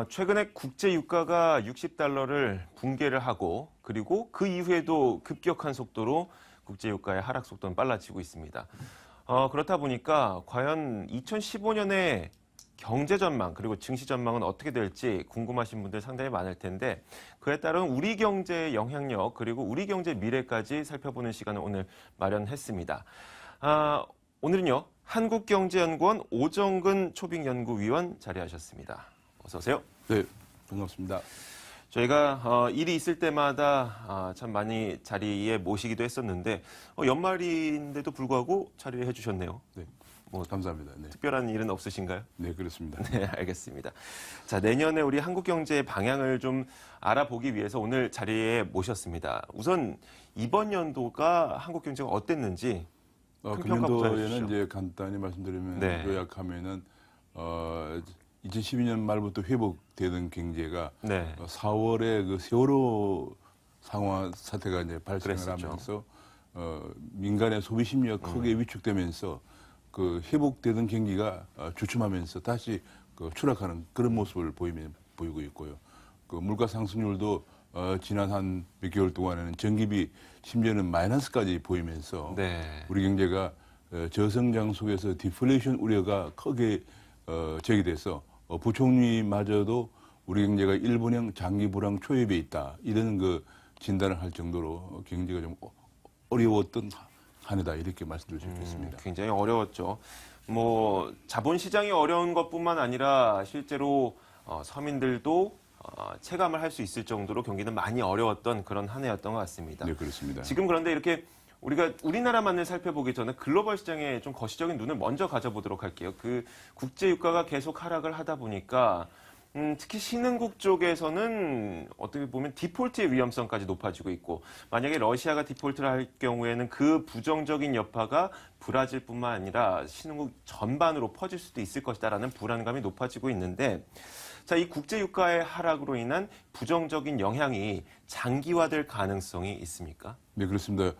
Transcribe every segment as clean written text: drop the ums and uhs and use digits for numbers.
최근에 국제 유가가 60달러를 붕괴를 하고 그리고 그 이후에도 급격한 속도로 국제 유가의 하락 속도는 빨라지고 있습니다. 그렇다 보니까 과연 2015년에 경제 전망 그리고 증시 전망은 어떻게 될지 궁금하신 분들 상당히 많을 텐데 그에 따른 우리 경제의 영향력 그리고 우리 경제 미래까지 살펴보는 시간을 오늘 마련했습니다. 오늘은요 한국경제연구원 오정근 초빙연구위원 자리하셨습니다. 어서 오세요. 네, 반갑습니다. 저희가 일이 있을 때마다 참 많이 자리에 모시기도 했었는데 연말인데도 불구하고 자리를 해주셨네요. 네, 감사합니다. 네. 특별한 일은 없으신가요? 네, 그렇습니다. 네, 알겠습니다. 자, 내년에 우리 한국 경제의 방향을 좀 알아보기 위해서 오늘 자리에 모셨습니다. 우선 이번 연도가 한국 경제가 어땠는지 큰 평가부터 금년도에는 해주시죠. 이제 간단히 말씀드리면 네. 요약하면은 2012년 말부터 회복되던 경제가 네. 4월에 그 세월호 상황 사태가 이제 발생을 그랬었죠. 하면서 민간의 소비 심리가 크게 위축되면서 그 회복되던 경기가 주춤하면서 다시 그 추락하는 그런 모습을 보이고 있고요. 그 물가 상승률도 지난 한 몇 개월 동안에는 전기비 심지어는 마이너스까지 보이면서 네. 우리 경제가 저성장 속에서 디플레이션 우려가 크게 제기돼서 부총리마저도 우리 경제가 일본형 장기 불황 초입에 있다 이런 그 진단을 할 정도로 경제가 좀 어려웠던 한 해다 이렇게 말씀드릴 수 있겠습니다. 굉장히 어려웠죠. 뭐 자본시장이 어려운 것뿐만 아니라 실제로 서민들도 체감을 할 수 있을 정도로 경기는 많이 어려웠던 그런 한 해였던 것 같습니다. 네, 그렇습니다. 지금 그런데 이렇게 우리가 우리나라만을 살펴보기 전에 글로벌 시장에 좀 거시적인 눈을 먼저 가져보도록 할게요. 그 국제 유가가 계속 하락을 하다 보니까 특히 신흥국 쪽에서는 어떻게 보면 디폴트의 위험성까지 높아지고 있고 만약에 러시아가 디폴트를 할 경우에는 그 부정적인 여파가 브라질뿐만 아니라 신흥국 전반으로 퍼질 수도 있을 것이다라는 불안감이 높아지고 있는데 자, 이 국제 유가의 하락으로 인한 부정적인 영향이 장기화될 가능성이 있습니까? 네, 그렇습니다.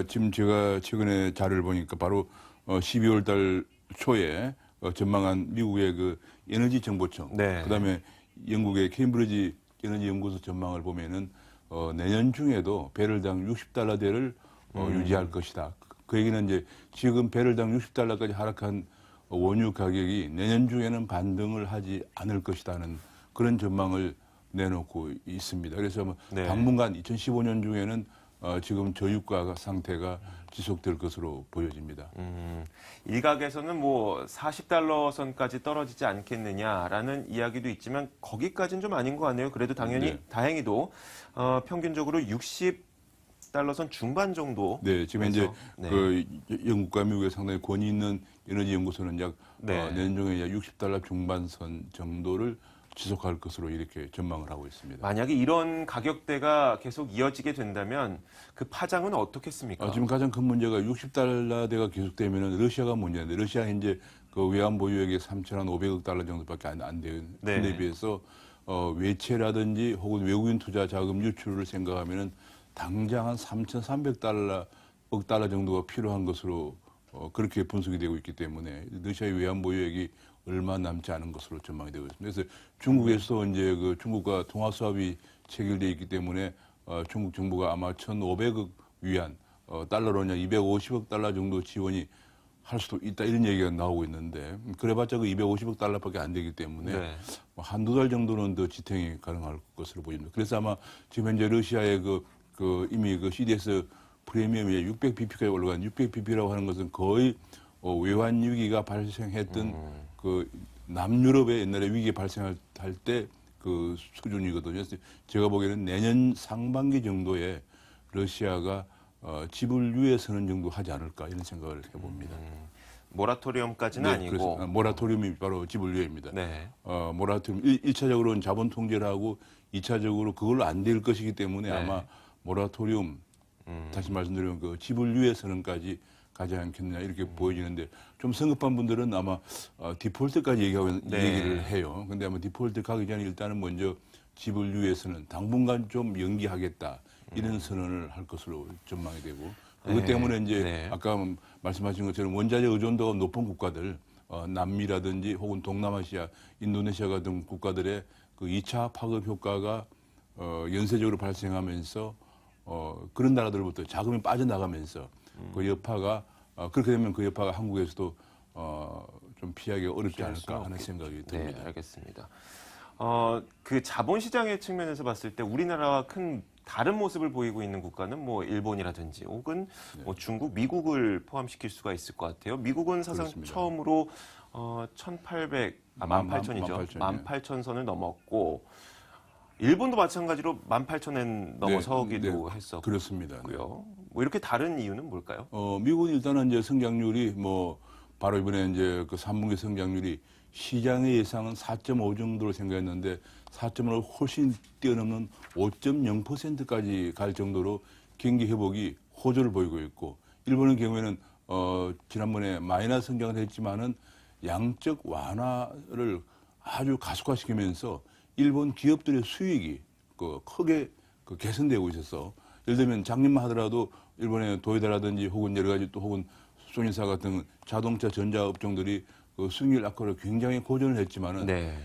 지금 제가 최근에 자료를 보니까 바로 12월 달 초에 전망한 미국의 그 에너지 정보청, 네. 그다음에 영국의 케임브리지 에너지 연구소 전망을 보면은 내년 중에도 배럴당 60달러대를 유지할 것이다. 그 얘기는 이제 지금 배럴당 60달러까지 하락한 원유 가격이 내년 중에는 반등을 하지 않을 것이라는 그런 전망을 내놓고 있습니다. 그래서 뭐 네. 당분간 2015년 중에는 지금 저유가 상태가 지속될 것으로 보여집니다. 일각에서는 뭐 40달러 선까지 떨어지지 않겠느냐라는 이야기도 있지만 거기까지는 좀 아닌 것 같네요. 그래도 당연히 네. 다행히도 평균적으로 60달러 선 중반 정도. 네, 지금 이제 네. 그 영국과 미국에 상당히 권위 있는 에너지 연구소는 약 네. 내년 중에 약 60달러 중반선 정도를 지속할 것으로 이렇게 전망을 하고 있습니다. 만약에 이런 가격대가 계속 이어지게 된다면 그 파장은 어떻겠습니까? 지금 가장 큰 문제가 60달러대가 계속되면은 러시아가 문제인데 러시아 현재 그 외환 보유액이 3,500억 달러 정도밖에 안 되는 네. 데 비해서 외채라든지 혹은 외국인 투자 자금 유출을 생각하면은 당장 한 3,300달러 억 달러 정도가 필요한 것으로 그렇게 분석이 되고 있기 때문에 러시아의 외환 보유액이 얼마 남지 않은 것으로 전망이 되고 있습니다. 그래서 중국에서 이제 그 중국과 통화 수합이 체결돼 있기 때문에 중국 정부가 아마 1,500억 위안 달러로냐 250억 달러 정도 지원이 할 수도 있다 이런 얘기가 나오고 있는데 그래봤자 그 250억 달러밖에 안 되기 때문에 네. 한두 달 정도는 더 지탱이 가능할 것으로 보입니다. 그래서 아마 지금 현재 러시아의 이미 그 CDS 프리미엄이 600bp까지 올라간 600bp라고 하는 것은 거의 외환 위기가 발생했던 그 남유럽의 옛날에 위기 발생할 때 그 수준이거든요. 그래서 제가 보기에는 내년 상반기 정도에 러시아가 지불유예 선언 정도 하지 않을까 이런 생각을 해봅니다. 모라토리엄까지는 네, 아니고. 그래서 모라토리움이 바로 지불유예입니다. 네. 모라토리움 1차적으로는 자본 통제를 하고 2차적으로 그걸로 안 될 것이기 때문에 네. 아마 모라토리움 다시 말씀드리면 그 지불유예 선언까지 가지 않겠느냐 이렇게 보여지는데 좀 성급한 분들은 아마 디폴트까지 네. 얘기를 해요. 근데 아마 디폴트 가기 전에 일단은 먼저 지불유예 선언 당분간 좀 연기하겠다 이런 선언을 할 것으로 전망이 되고 그것 네. 때문에 이제 네. 아까 말씀하신 것처럼 원자재 의존도가 높은 국가들 남미라든지 혹은 동남아시아, 인도네시아 같은 국가들의 그 2차 파급 효과가 연쇄적으로 발생하면서 그런 나라들부터 자금이 빠져나가면서 그 여파가 그렇게 되면 그 여파가 한국에서도 좀 피하기가 어렵지 않을까 하는 생각이 듭니다. 네, 알겠습니다. 그 자본시장의 측면에서 봤을 때 우리나라와 큰 다른 모습을 보이고 있는 국가는 뭐 일본이라든지 혹은 뭐 중국, 미국을 포함시킬 수가 있을 것 같아요. 미국은 사상 그렇습니다. 처음으로 18,000이죠. 18,000, 18,000선을 넘었고 일본도 마찬가지로 18,000엔 넘어서기도 했었고요. 그렇습니다. 네. 뭐 이렇게 다른 이유는 뭘까요? 미국은 일단은 이제 성장률이 바로 이번에 이제 그 3분기 성장률이 시장의 예상은 4.5 정도로 생각했는데 4.5를 훨씬 뛰어넘는 5.0%까지 갈 정도로 경기 회복이 호조를 보이고 있고 일본의 경우에는 지난번에 마이너스 성장을 했지만은 양적 완화를 아주 가속화시키면서 일본 기업들의 수익이 크게 개선되고 있어서 예를 들면 작년만 하더라도 일본의 도요타라든지 혹은 여러 가지 또 혹은 소니사 같은 자동차 전자업종들이 그 수익률 악화로 굉장히 고전을 했지만은 네.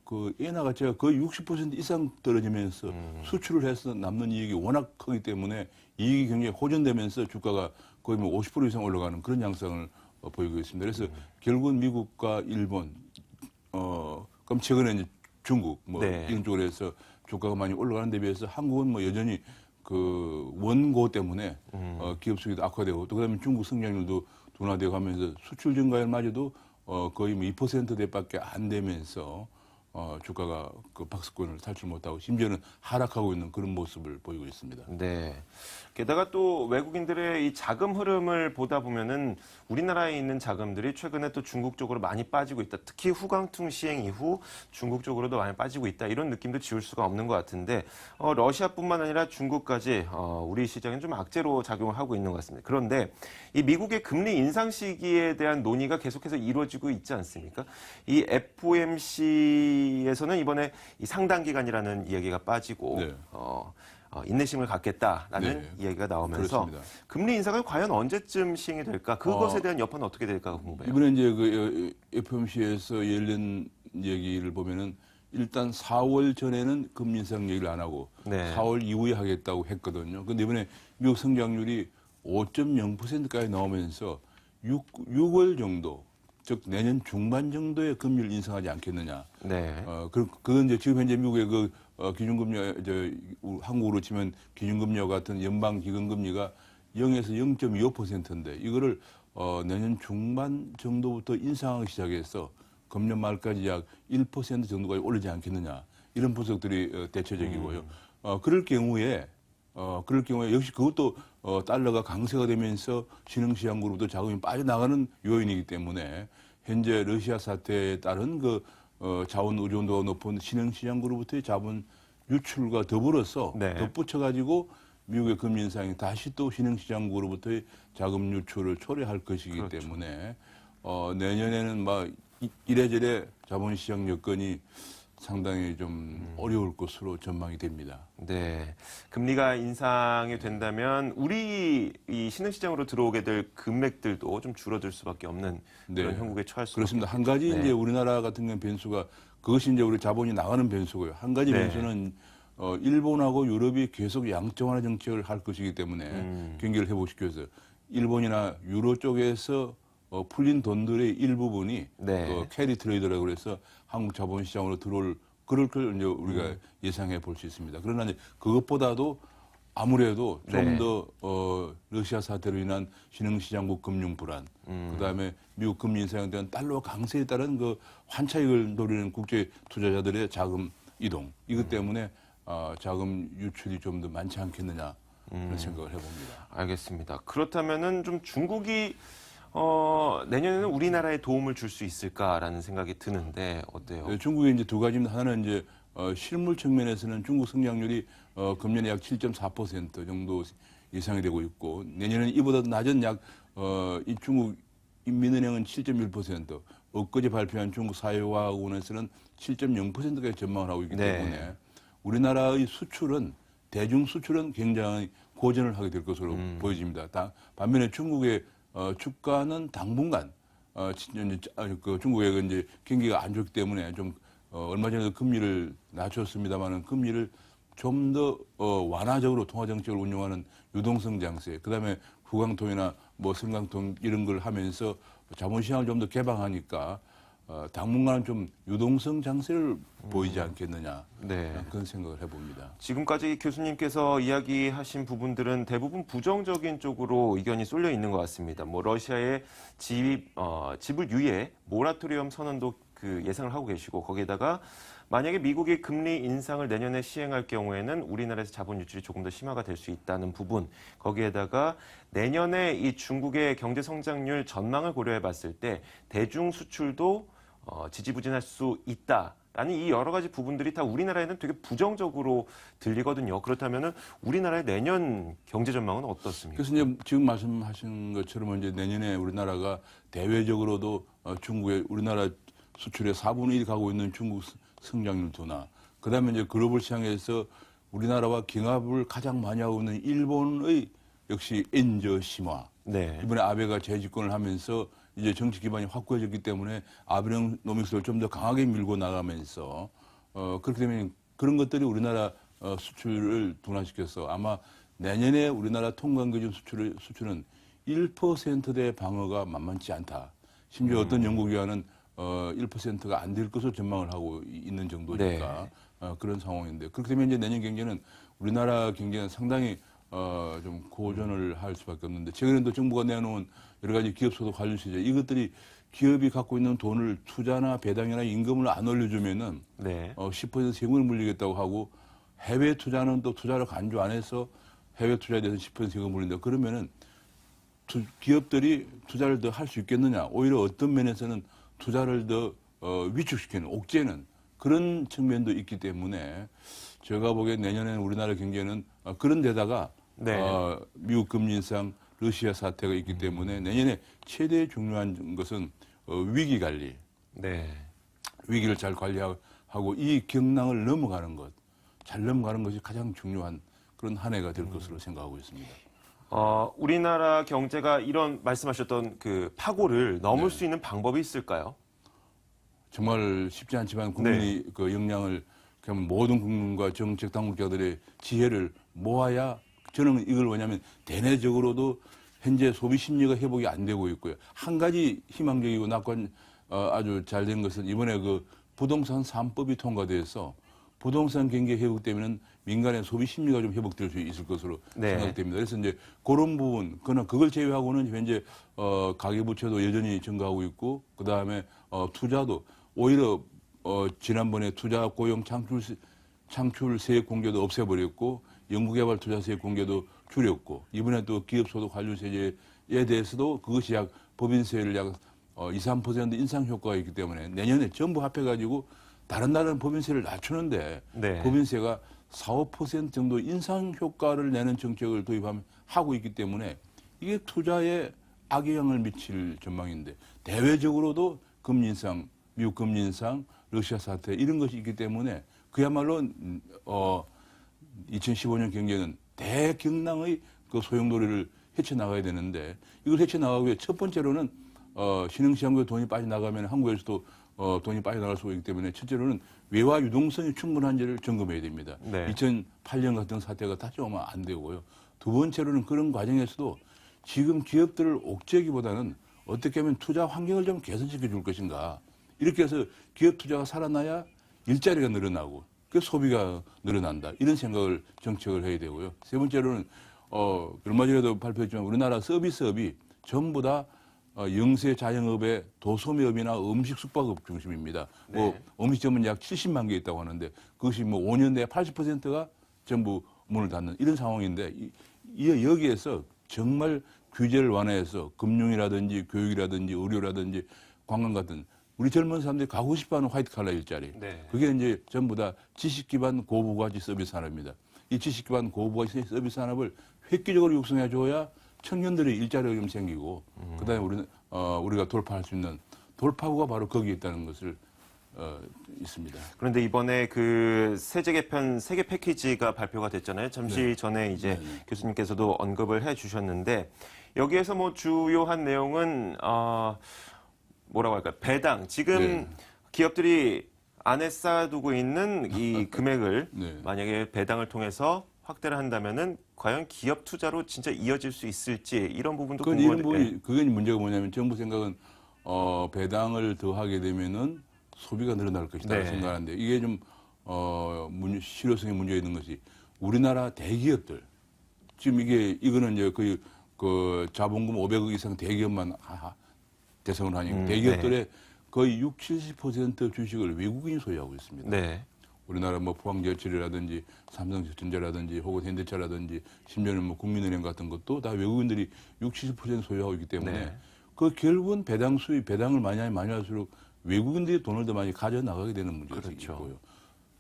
그 엔화 가치가 거의 60% 이상 떨어지면서 수출을 해서 남는 이익이 워낙 크기 때문에 이익이 굉장히 호전되면서 주가가 거의 50% 이상 올라가는 그런 양상을 보이고 있습니다. 그래서 결국은 미국과 일본, 그럼 최근에 이제 중국 네. 이런 쪽으로 해서 주가가 많이 올라가는 데 비해서 한국은 여전히 그 원고 때문에 기업 수익도 악화되고 또 그다음에 중국 성장률도 둔화되어 가면서 수출 증가율마저도 거의 2%대밖에 안 되면서 주가가 그 박스권을 탈출 못하고 심지어는 하락하고 있는 그런 모습을 보이고 있습니다. 네. 게다가 또 외국인들의 이 자금 흐름을 보다 보면은 우리나라에 있는 자금들이 최근에 또 중국 쪽으로 많이 빠지고 있다. 특히 후광퉁 시행 이후 중국 쪽으로도 많이 빠지고 있다. 이런 느낌도 지울 수가 없는 것 같은데 러시아뿐만 아니라 중국까지 우리 시장은 좀 악재로 작용을 하고 있는 것 같습니다. 그런데 이 미국의 금리 인상 시기에 대한 논의가 계속해서 이루어지고 있지 않습니까? 이 FOMC에서는 이번에 이 상당 기간이라는 이야기가 빠지고 네. 인내심을 갖겠다라는 네. 이야기가 나오면서 그렇습니다. 금리 인상은 과연 언제쯤 시행이 될까? 그것에 대한 여파는 어떻게 될까 궁금해요. 이번에 이제 그 FOMC에서 열린 얘기를 보면은 일단 4월 전에는 금리 인상 얘기를 안 하고 네. 4월 이후에 하겠다고 했거든요. 근데 이번에 미국 성장률이 5.0%까지 나오면서 6월 정도, 즉 내년 중반 정도에 금리를 인상하지 않겠느냐. 네. 그건 이제 지금 현재 미국의 기준금리, 한국으로 치면 기준금리와 같은 연방 기금금리가 0에서 0.25%인데 이거를 내년 중반 정도부터 인상하기 시작해서 금년 말까지 약 1% 정도까지 올리지 않겠느냐. 이런 분석들이 대체적이고요. 그럴 경우에 역시 그것도 달러가 강세가 되면서 신흥시장으로부터 자금이 빠져나가는 요인이기 때문에 현재 러시아 사태에 따른 자원 의존도가 높은 신흥시장으로부터의 자본 유출과 더불어서 네. 덧붙여가지고 미국의 금리 인상이 다시 또 신흥시장으로부터의 자금 유출을 초래할 것이기 그렇죠. 때문에 내년에는 이래저래 자본시장 여건이 상당히 좀 어려울 것으로 전망이 됩니다. 네. 금리가 인상이 된다면 우리 이 신흥시장으로 들어오게 될 금액들도 좀 줄어들 수밖에 없는 그런 네. 형국에 처할 수밖에 그렇습니다. 한 가지 네. 이제 우리나라 같은 경우 변수가 그것이 이제 우리 자본이 나가는 변수고요. 한 가지 네. 변수는 일본하고 유럽이 계속 양적완화 정책을 할 것이기 때문에 경기를 회복시켜서 일본이나 유로 쪽에서 풀린 돈들의 일부분이 네. 캐리 트레이더라고 그래서 한국 자본시장으로 그럴 걸 이제 우리가 예상해 볼 수 있습니다. 그러나 이제 그것보다도 아무래도 네. 좀 더 러시아 사태로 인한 신흥시장국 금융 불안, 그다음에 미국 금리 인상에 대한 달러 강세에 따른 환차익을 노리는 국제 투자자들의 자금 이동 이것 때문에 자금 유출이 좀 더 많지 않겠느냐 그런 생각을 해봅니다. 알겠습니다. 그렇다면은 좀 중국이 내년에는 우리나라에 도움을 줄 수 있을까라는 생각이 드는데 어때요? 네, 중국의 이제 두 가지입니다. 하나는 이제 실물 측면에서는 중국 성장률이 금년에 약 7.4% 정도 예상이 되고 있고 내년에는 이보다 낮은 이 중국 인민은행은 7.1%, 엊그제 발표한 중국 사회화학원에서는 7.0%까지 전망을 하고 있기 네. 때문에 우리나라의 수출은 대중 수출은 굉장히 고전을 하게 될 것으로 보여집니다. 반면에 중국의 주가는 당분간 그 중국의 이제 경기가 안 좋기 때문에 좀 얼마 전에도 금리를 낮췄습니다만은 금리를 좀 더 완화적으로 통화 정책을 운용하는 유동성 장세, 그다음에 후강통이나 뭐 성강통 이런 걸 하면서 자본시장을 좀 더 개방하니까 당분간은 좀 유동성 장세를 보이지 않겠느냐 네. 그런 생각을 해봅니다. 지금까지 교수님께서 이야기하신 부분들은 대부분 부정적인 쪽으로 의견이 쏠려 있는 것 같습니다. 뭐 러시아의 지불 유예 모라토리엄 선언도 그 예상을 하고 계시고 거기에다가 만약에 미국이 금리 인상을 내년에 시행할 경우에는 우리나라에서 자본 유출이 조금 더 심화가 될 수 있다는 부분, 거기에다가 내년에 이 중국의 경제 성장률 전망을 고려해 봤을 때 대중 수출도 지지부진할 수 있다라는 이 여러 가지 부분들이 다 우리나라에는 되게 부정적으로 들리거든요. 그렇다면은 우리나라의 내년 경제 전망은 어떻습니까? 그래서 이제 지금 말씀하신 것처럼 이제 내년에 우리나라가 대외적으로도 중국의 우리나라 수출의 4분의 1 가고 있는 중국 성장률 둔화, 그다음에 이제 글로벌 시장에서 우리나라와 경합을 가장 많이 하고 있는 일본의 역시 엔저 심화. 네. 이번에 아베가 재집권을 하면서 이제 정치 기반이 확고해졌기 때문에 아베노믹스를 좀 더 강하게 밀고 나가면서 그렇게 되면 그런 것들이 우리나라 수출을 둔화시켜서 아마 내년에 우리나라 통관기준 수출은 1%대 방어가 만만치 않다. 심지어 어떤 연구기관은 1%가 안 될 것으로 전망을 하고 있는 정도니까 그런 상황인데, 그렇게 되면 이제 내년 경제는 우리나라 경제는 상당히 좀 고전을 할 수밖에 없는데, 최근에도 정부가 내놓은 여러 가지 기업소득 관련세제, 이것들이 기업이 갖고 있는 돈을 투자나 배당이나 임금을 안 올려주면은 10% 세금을 물리겠다고 하고, 해외 투자는 또 투자를 간주 안 해서 해외 투자에 대해서 10% 세금을 물린다. 그러면은 기업들이 투자를 더 할 수 있겠느냐? 오히려 어떤 면에서는 투자를 더 위축시키는, 옥죄는 그런 측면도 있기 때문에 제가 보기엔 내년에는 우리나라 경제는 그런 데다가 미국 금리 인상, 러시아 사태가 있기 때문에 내년에 최대 중요한 것은 위기 관리. 위기를 잘 관리하고 이 경랑을 넘어가는 것, 잘 넘어가는 것이 가장 중요한 그런 한 해가 될 것으로 생각하고 있습니다. 우리나라 경제가 이런 말씀하셨던 그 파고를 넘을 수 있는 방법이 있을까요? 정말 쉽지 않지만 국민이 그 역량을, 그러면 모든 국민과 정책 당국자들의 지혜를 모아야, 저는 이걸 뭐냐면 대내적으로도 현재 소비 심리가 회복이 안 되고 있고요. 한 가지 희망적이고 낙관 아주 잘 된 것은 이번에 그 부동산 3법이 통과돼서 부동산 경기 회복되면은 민간의 소비 심리가 좀 회복될 수 있을 것으로 생각됩니다. 그래서 이제 그런 부분, 그러나 그걸 제외하고는 현재 가계부채도 여전히 증가하고 있고, 그 다음에 투자도 오히려 지난번에 투자 고용 창출세 공개도 없애버렸고, 연구개발 투자세 공개도 줄였고, 이번에 또 기업소득 관련세제에 대해서도 그것이 약 법인세를 약 2, 3% 인상 효과가 있기 때문에 내년에 전부 합해가지고 다른 나라는 법인세를 낮추는데 법인세가 4, 5% 정도 인상 효과를 내는 정책을 하고 있기 때문에 이게 투자에 악영향을 미칠 전망인데, 대외적으로도 금리 인상, 미국 금리 인상, 러시아 사태 이런 것이 있기 때문에 그야말로 2015년 경제는 대경랑의 그 소용돌이를 헤쳐나가야 되는데, 이걸 헤쳐나가기 위해 첫 번째로는 신흥시장부에 돈이 빠져나가면 한국에서도 돈이 빠져나갈 수가 있기 때문에 첫째로는 외화 유동성이 충분한지를 점검해야 됩니다. 2008년 같은 사태가 다시 오면 안 되고요. 두 번째로는 그런 과정에서도 지금 기업들을 옥죄기보다는 어떻게 하면 투자 환경을 좀 개선시켜 줄 것인가. 이렇게 해서 기업 투자가 살아나야 일자리가 늘어나고 그 소비가 늘어난다. 이런 생각을 정책을 해야 되고요. 세 번째로는 얼마 전에도 발표했지만 우리나라 서비스업이 전부 다 영세 자영업의 도소매업이나 음식 숙박업 중심입니다. 뭐 음식점은 약 70만 개 있다고 하는데 그것이 뭐 5년 내에 80%가 전부 문을 닫는 이런 상황인데 여기에서 정말 규제를 완화해서 금융이라든지 교육이라든지 의료라든지 관광 같은 우리 젊은 사람들이 가고 싶어하는 화이트 칼라 일자리. 그게 이제 전부 다 지식 기반 고부가치 서비스 산업입니다. 이 지식 기반 고부가치 서비스 산업을 획기적으로 육성해 줘야 청년들이 일자리가 좀 생기고 그다음에 우리가 돌파할 수 있는 돌파구가 바로 거기에 있다는 것을 있습니다. 그런데 이번에 그 세제 개편 세계 패키지가 발표가 됐잖아요. 잠시 전에 이제 교수님께서도 언급을 해주셨는데 여기에서 뭐 주요한 내용은 뭐라고 할까요? 배당. 지금 네. 기업들이 안에 쌓아두고 있는 이 금액을 네. 만약에 배당을 통해서 확대를 한다면은 과연 기업 투자로 진짜 이어질 수 있을지 이런 부분도 그건 이런 궁금한데. 부분이 그게 문제가 뭐냐면 정부 생각은 배당을 더 하게 되면은 소비가 늘어날 것이다 네. 생각하는데 이게 좀 실효성에 문제가 있는 것이 우리나라 대기업들 지금 이거는 이제 거의 그 자본금 500억 이상 대기업만 대상으로 하니까 대기업들의 거의 60~70% 주식을 외국인이 소유하고 있습니다. 네. 우리나라 뭐 포항제철이라든지 삼성전자라든지 혹은 현대차라든지 심지어는 뭐 국민은행 같은 것도 다 외국인들이 60~70% 소유하고 있기 때문에 네. 그 결국은 배당을 많이 하면 많이 할수록 외국인들이 돈을 더 많이 가져 나가게 되는 문제가 그렇죠. 있고요.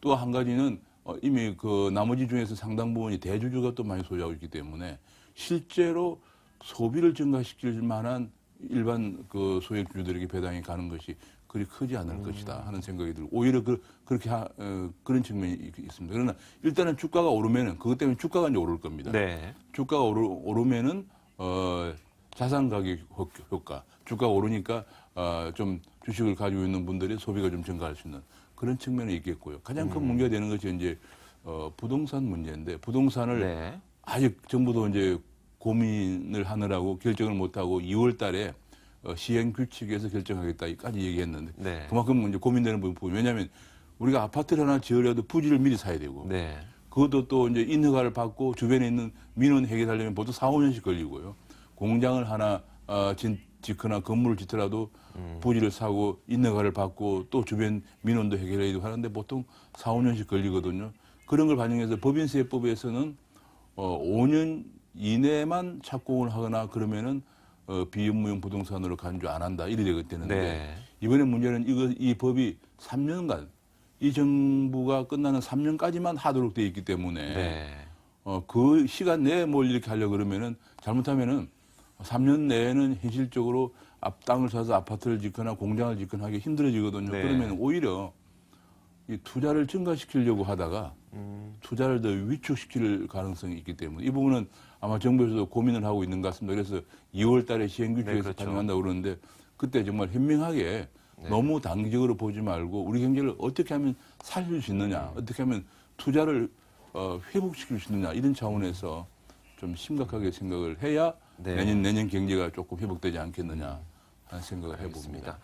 또 한 가지는 이미 그 나머지 중에서 상당 부분이 대주주가 또 많이 소유하고 있기 때문에 실제로 소비를 증가시킬 만한 일반 그 소액주주들에게 배당이 가는 것이 그리 크지 않을 것이다 하는 생각이 들고 오히려 그렇게 그런 측면이 있습니다. 그러나 일단은 주가가 오르면은 그것 때문에 주가가 이제 오를 겁니다. 네. 주가가 오르면은 자산 가격 효과, 주가가 오르니까 좀 주식을 가지고 있는 분들이 소비가 좀 증가할 수 있는 그런 측면이 있겠고요. 가장 큰 문제가 되는 것이 이제 부동산 문제인데 부동산을 네. 아직 정부도 이제 고민을 하느라고 결정을 못하고 2월 달에 시행 규칙에서 결정하겠다까지 얘기했는데 네. 그만큼 이제 고민되는 부분. 왜냐하면 우리가 아파트를 하나 지으려도 부지를 미리 사야 되고 네. 그것도 또 이제 인허가를 받고 주변에 있는 민원 해결하려면 보통 4~5년씩 걸리고요. 공장을 하나 짓거나 건물을 짓더라도 부지를 사고 인허가를 받고 또 주변 민원도 해결해야 되고 하는데 보통 4~5년씩 걸리거든요. 그런 걸 반영해서 법인세법에서는 5년 이내만 착공을 하거나 그러면은 비업무용 부동산으로 간주 안 한다 이래 되는데 네. 이번에 문제는 이 법이 3년간 이 정부가 끝나는 3년까지만 하도록 돼 있기 때문에 네. 그 시간 내에 뭘 이렇게 하려 그러면은 잘못하면은 3년 내에는 현실적으로 땅을 사서 아파트를 짓거나 공장을 짓거나 하기 힘들어지거든요. 네. 그러면 오히려 이 투자를 증가시키려고 하다가 투자를 더 위축시킬 가능성이 있기 때문에 이 부분은 아마 정부에서도 고민을 하고 있는 것 같습니다. 그래서 2월 달에 시행규칙에서 네, 그렇죠. 반영한다고 그러는데 그때 정말 현명하게 너무 단기적으로 보지 말고 우리 경제를 어떻게 하면 살릴 수 있느냐, 어떻게 하면 투자를 회복시킬 수 있느냐 이런 차원에서 좀 심각하게 생각을 해야 네. 내년 경제가 조금 회복되지 않겠느냐 하는 생각을 해봅니다.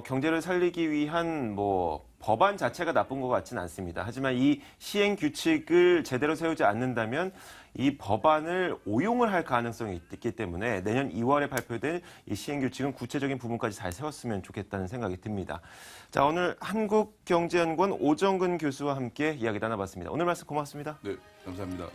경제를 살리기 위한 뭐 법안 자체가 나쁜 것 같지는 않습니다. 하지만 이 시행 규칙을 제대로 세우지 않는다면 이 법안을 오용을 할 가능성이 있기 때문에 내년 2월에 발표될 이 시행 규칙은 구체적인 부분까지 잘 세웠으면 좋겠다는 생각이 듭니다. 자, 오늘 한국경제연구원 오정근 교수와 함께 이야기 나눠봤습니다. 오늘 말씀 고맙습니다. 네, 감사합니다.